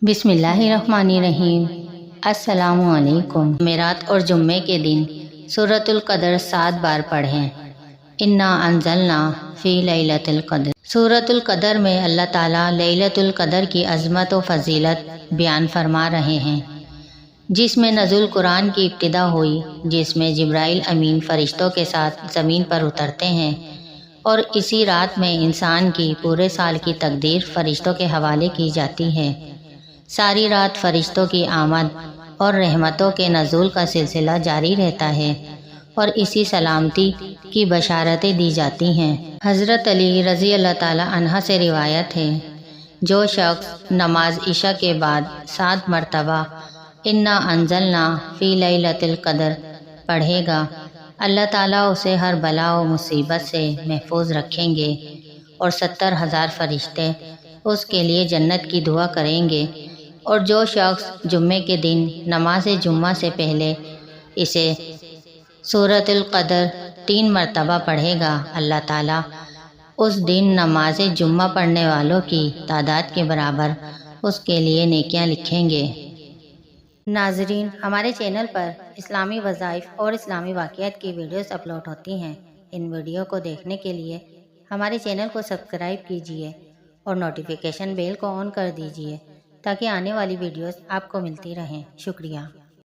बिस्मिल्लाहिर्रहमानिर्रहीम। अस्सलामु अलैकुम। मेरात और जुम्मे के दिन सूरतुल कदर 7 बार पढ़ें। इन्ना अंजलना फ़ी लैलतुल कदर। सूरतुल कदर में अल्लाह ताला लैलतुल कदर की अज़मत व फ़जीलत बयान फरमा रहे हैं, जिसमें नज़ुल कुरान की इब्तिदा हुई, जिसमें जिब्राइल अमीन फ़रिश्तों के साथ ज़मीन पर उतरते हैं और इसी रात में इंसान की पूरे साल की तकदीर फ़रिश्तों के हवाले की जाती है। सारी रात फ़रिश्तों की आमद और रहमतों के नज़ूल का सिलसिला जारी रहता है और इसी सलामती की बशारतें दी जाती हैं। हज़रत अली रज़ी अल्लाह ताला अन्हा से रिवायत है, जो शख्स नमाज इशा के बाद 7 मरतबा इन्ना अंजलना फ़ी लैलतुल कदर पढ़ेगा, अल्लाह ताला उसे हर बला व मुसीबत से महफूज रखेंगे और 70,000 फरिश्ते उसके लिए जन्नत की दुआ करेंगे। और जो शख्स जुम्मे के दिन नमाज जुम्मा से पहले इसे सूरतुल कदर 3 मरतबा पढ़ेगा, अल्लाह ताला उस दिन नमाज जुम्मा पढ़ने वालों की तादाद के बराबर उसके लिए नेकियां लिखेंगे। नाज़रीन, हमारे चैनल पर इस्लामी वज़ाइफ और इस्लामी वाक़ियात की वीडियोस अपलोड होती हैं। इन वीडियो को देखने के लिए हमारे चैनल को सब्सक्राइब कीजिए और नोटिफिकेशन बेल को ऑन कर दीजिए, ताकि आने वाली वीडियोस आपको मिलती रहें। शुक्रिया।